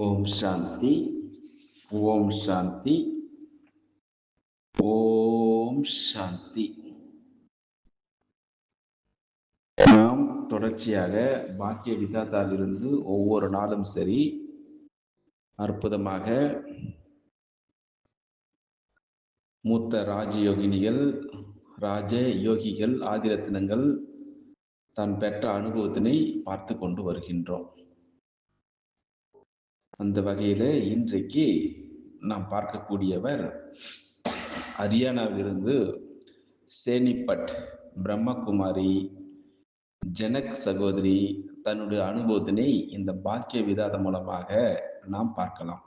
ஓம் சாந்தி. ஓம் சாந்தி. ஓம் சாந்தி. நாம் தொடர்ச்சியாக பாக்கிய விதாதாவிலிருந்து ஒவ்வொரு நாளும் சரி அற்புதமாக மூத்த ராஜயோகினிகள், ராஜ யோகிகள், ஆதிரத்தினங்கள் தான் பெற்ற அனுபவத்தினை பார்த்து கொண்டு வருகின்றோம். அந்த வகையில் இன்றைக்கு நாம் பார்க்கக்கூடியவர் ஹரியானாவிலிருந்து சேனிப்பட் பிரம்மகுமாரி ஜனக் சகோதரி தன்னுடைய அனுபவத்தினை இந்த பாக்கிய விதாதம் மூலமாக நாம் பார்க்கலாம்.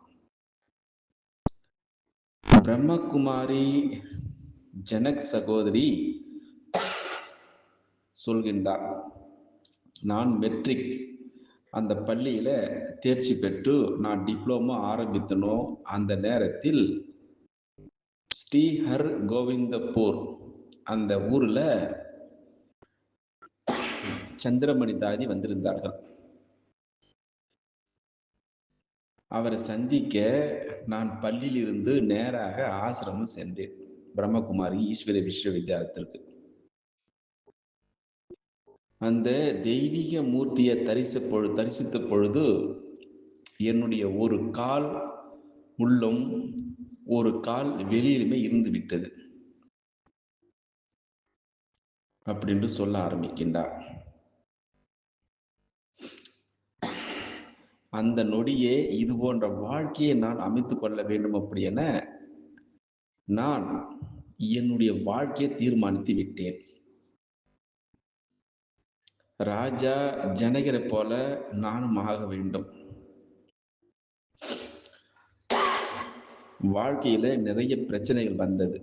பிரம்மகுமாரி ஜனக் சகோதரி சொல்கின்றார், நான் மெட்ரிக் அந்த பள்ளியில தேர்ச்சி பெற்று நான் டிப்ளமோ ஆரம்பித்தனோ அந்த நேரத்தில் ஸ்ரீஹர் கோவிந்தபூர் அந்த ஊர்ல சந்திரமணி தாதி வந்திருந்தார்கள். அவரை சந்திக்க நான் பள்ளியிலிருந்து நேராக ஆசிரமம் சென்றேன், பிரம்மகுமாரி ஈஸ்வரிய விஸ்வவித்யாலயத்திற்கு. அந்த தெய்வீக மூர்த்தியை தரிசித்த பொழுது என்னுடைய ஒரு கால் உள்ளம் ஒரு கால் வெளியிலுமே இருந்து விட்டது அப்படின்னு சொல்ல ஆரம்பிக்கின்றார். அந்த நொடியே இது போன்ற வாழ்க்கையை நான் அமைத்துக் கொள்ள வேண்டும் அப்படி என நான் என்னுடைய வாழ்க்கையை தீர்மானித்து விட்டேன். ராஜா ஜனகரை போல நானும் ஆக வேண்டும். வாழ்க்கையில நிறைய பிரச்சனைகள் வந்தது.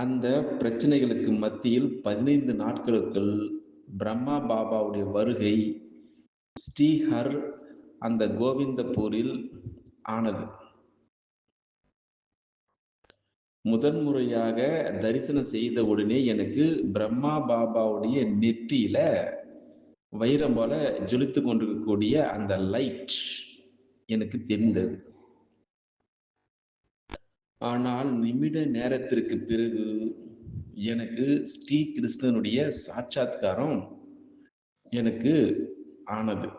அந்த பிரச்சனைகளுக்கு மத்தியில் 15 நாட்களுக்குள் பிரம்மா பாபாவுடைய வருகை ஸ்ரீஹர் அந்த கோவிந்தபூரில் ஆனது. முதன்முறையாக தரிசனம் செய்த உடனே எனக்கு பிரம்மா பாபாவுடைய நெற்றியில வைரம் போல ஜொலித்து கொண்டிருக்கக்கூடிய அந்த லைட் எனக்கு தெரிந்தது. ஆனால் நிமிட நேரத்திற்கு பிறகு எனக்கு ஸ்ரீ கிருஷ்ணனுடைய சாட்சாத்காரம் எனக்கு ஆனது.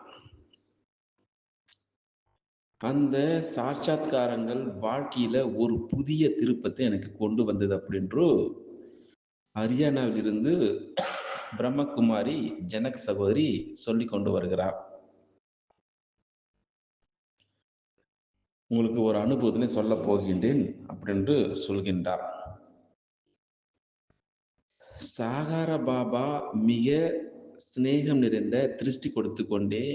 அந்த சாட்சாத்காரங்கள் வாழ்க்கையில ஒரு புதிய திருப்பத்தை எனக்கு கொண்டு வந்தது அப்படின்று ஹரியானாவிலிருந்து பிரம்மகுமாரி ஜனக் சகோதரி சொல்லி கொண்டு வருகிறார். உங்களுக்கு ஒரு அனுபவத்தினை சொல்ல போகின்றேன் அப்படின்று சொல்கின்றார். சாகார பாபா மிக சிநேகம் நிறைந்த திருஷ்டி கொடுத்து கொண்டே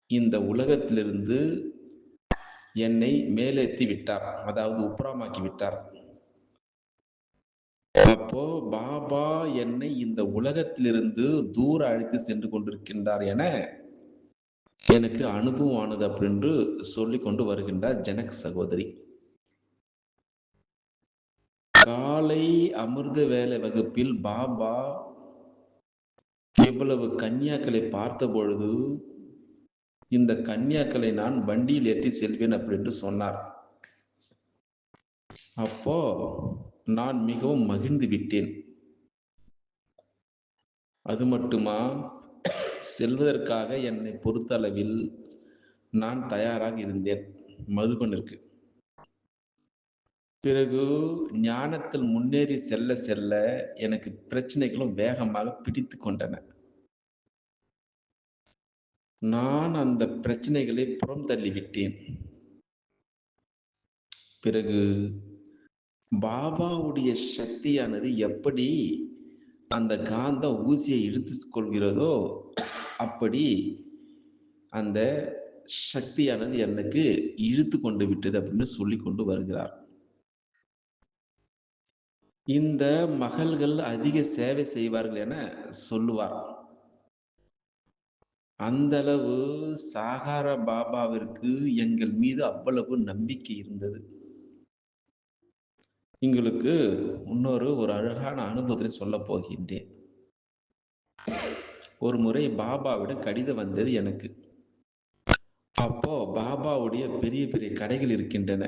இந்த உலகத்திலிருந்து என்னை மேலேற்றி விட்டார், அதாவது உப்ராமாக்கி விட்டார். அப்போ பாபா என்னை இந்த உலகத்திலிருந்து தூர அழைத்து சென்று கொண்டிருக்கின்றார் என எனக்கு அனுபவம் ஆனது அப்படின்னு சொல்லி கொண்டு வருகின்றார் ஜனக் சகோதரி. காலை அமிர்த வேலை வகுப்பில் பாபா இவ்வளவு கன்னியாக்களை பார்த்த பொழுது இந்த கன்னியாக்களை நான் வண்டியில் ஏற்றி செல்வேன் அப்படின்னு சொன்னார். அப்போ நான் மிகவும் மகிழ்ந்து விட்டேன். அது மட்டுமா, செல்வதற்காக என்னை பொறுத்தளவில் நான் தயாராக இருந்தேன் மதுபனிற்கு. பிறகு ஞானத்தில் முன்னேறி செல்ல செல்ல எனக்கு பிரச்சனைகளும் வேகமாக பிடித்து கொண்டன. நான் அந்த பிரச்சனைகளை புறம் தள்ளிவிட்டேன். பிறகு பாபாவுடைய சக்தியானது எப்படி அந்த காந்த ஊசியை இழுத்து கொள்கிறதோ அப்படி அந்த சக்தியானது எனக்கு இழுத்து கொண்டு விட்டது அப்படின்னு சொல்லி கொண்டு வருகிறார். இந்த மகள்கள் அதிக சேவை செய்வார்கள் என சொல்லுவார். அந்த அளவு சாகார பாபாவிற்கு எங்கள் மீது அவ்வளவு நம்பிக்கை இருந்தது. உங்களுக்கு ஒரு அழகான அனுபவத்தை சொல்ல போகின்றேன். ஒரு முறை பாபாவிடம் கடிதம் வந்தது எனக்கு. அப்போ பாபாவுடைய பெரிய பெரிய கடைகள் இருக்கின்றன.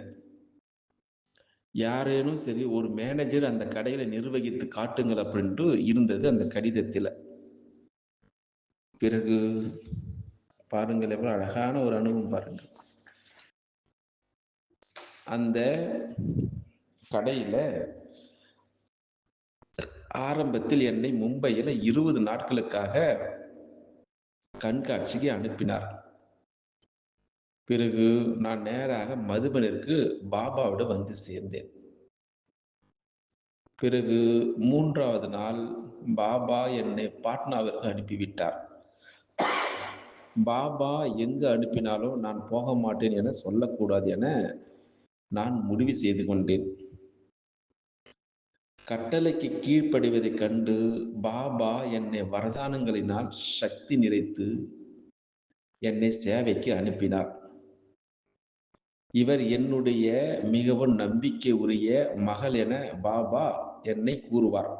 யாரேனும் சரி ஒரு மேனேஜர் அந்த கடைகளை நிர்வகித்து காட்டுங்கள் அப்படின்ட்டு இருந்தது அந்த கடிதத்தில். பிறகு பாருங்கள், எவ்வளவு அழகான ஒரு அனுபவம் பாருங்கள். அந்த கடையில ஆரம்பத்தில் என்னை மும்பையில் 20 நாட்களுக்காக கண்காட்சிக்கு அனுப்பினார். பிறகு நான் நேராக மதுபனிற்கு பாபாவிடம் வந்து சேர்ந்தேன். பிறகு 3வது நாள் பாபா என்னை பாட்னாவிற்கு அனுப்பிவிட்டார். பாபா எங்கு அனுப்பினாலும் நான் போக மாட்டேன் என சொல்லக்கூடாது என நான் முடிவு செய்து கொண்டேன். கட்டளைக்கு கீழ்ப்படிவதைக் கண்டு பாபா என்னை வரதானங்களினால் சக்தி நிறைத்து என்னை சேவைக்கு அனுப்பினார். இவர் என்னுடைய மிகவும் நம்பிக்கை உரிய மகள் என பாபா என்னை கூறுவார்.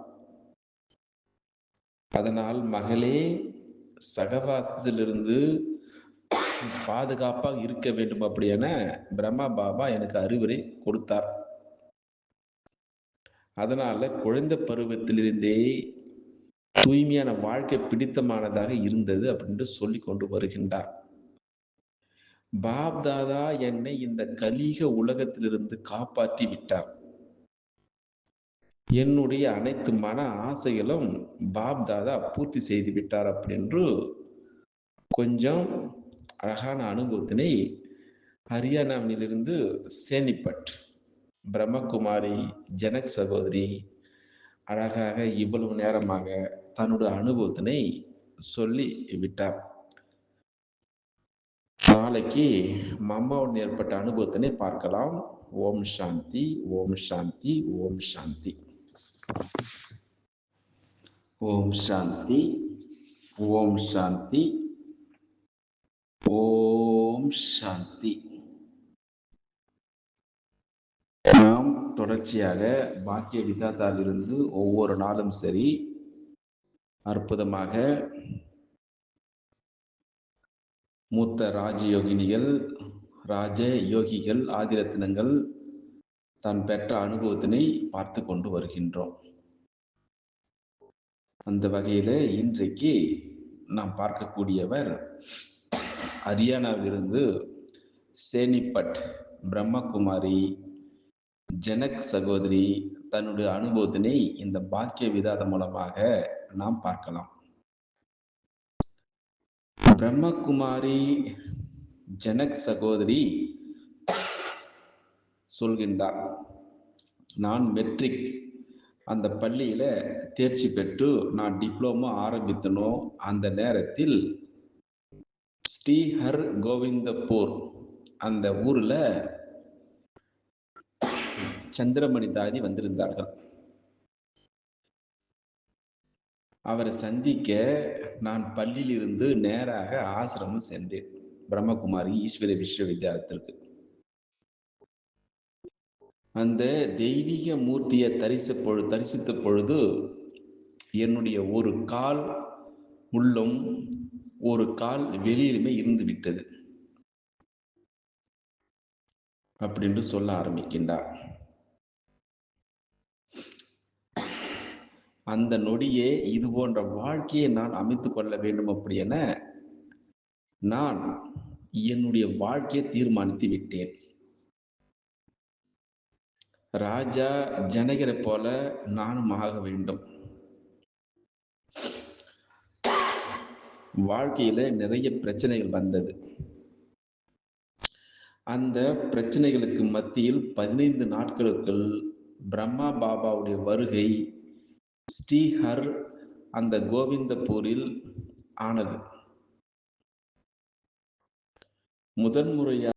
அதனால் மகளே, சகவாசத்திலிருந்து பாதுகாப்பாக இருக்க வேண்டும் அப்படி என பிரம்மா பாபா எனக்கு அறிவுரை கொடுத்தார். அதனால குழந்தை பருவத்திலிருந்தே தூய்மையான வாழ்க்கை பிடித்தமானதாக இருந்தது அப்படின்னு சொல்லி கொண்டு வருகின்றார். பாப் தாதா என்னை இந்த கலிக உலகத்திலிருந்து காப்பாற்றி விட்டார். என்னுடைய அனைத்து மன ஆசைகளும் பாப் தாதா பூர்த்தி செய்து விட்டார் அப்படின்னு கொஞ்சம் அழகான அனுபவத்தினை ஹரியானாவிலிருந்து சேனிப்பட் பிரம்மகுமாரி ஜனக் சகோதரி அழகாக இவ்வளவு நேரமாக தன்னுடைய அனுபவத்தினை சொல்லி விட்டார். நாளைக்கு மம்மாவுடன் ஏற்பட்ட அனுபவத்தினை பார்க்கலாம். ஓம் சாந்தி, ஓம் சாந்தி, ஓம் சாந்தி. ஓம் சாந்தி, ஓம் சாந்தி, ஓம் சாந்தி. நாம் தொடர்ச்சியாக பாக்கிய விதாதாவிலிருந்து ஒவ்வொரு நாளும் சரி அற்புதமாக மூத்த ராஜயோகினிகள், ராஜ யோகிகள், ஆதிரத்தினங்கள் தான் பெற்ற அனுபவத்தினை பார்த்து கொண்டு வருகின்றோம். அந்த வகையில இன்றைக்கு நாம் பார்க்கக்கூடியவர் ஹரியானாவிலிருந்து சேனிப்பட் பிரம்மகுமாரி ஜனக் சகோதரி தன்னுடைய அனுபவத்தினை இந்த பாக்கிய விதாதம் மூலமாக நாம் பார்க்கலாம். பிரம்மகுமாரி ஜனக் சகோதரி சொல்கின்றார், நான் மெட்ரிக் அந்த பள்ளியில தேர்ச்சி பெற்று நான் டிப்ளமோ ஆரம்பித்தனோ அந்த நேரத்தில் ஸ்ரீஹர் கோவிந்தபூர் அந்த ஊர்ல சந்திரமணி தாதி வந்திருந்தார்கள். அவரை சந்திக்க நான் பள்ளியிலிருந்து நேராக ஆசிரமம் சென்றேன், பிரம்மகுமாரி ஈஸ்வரிய விஸ்வவித்யாலயத்திற்கு. அந்த தெய்வீக மூர்த்தியை தரிசித்த பொழுது என்னுடைய ஒரு கால் உள்ளும் ஒரு கால் வெளியிலுமே இருந்து விட்டது அப்படின்னு சொல்ல ஆரம்பிக்கின்றார். அந்த நொடியே இது போன்ற வாழ்க்கையை நான் அமைத்துக் கொள்ள வேண்டும் அப்படி என நான் என்னுடைய வாழ்க்கையை தீர்மானித்து விட்டேன். ராஜா ஜனகரை போல நானும் ஆக வேண்டும். வாழ்க்கையில நிறைய பிரச்சனைகள் வந்தது. அந்த பிரச்சனைகளுக்கு மத்தியில் 15 நாட்களுக்குள் பிரம்மா பாபாவுடைய வருகை ஸ்ரீஹர் அந்த கோவிந்தபூரில் ஆனது. முதன்முறையாக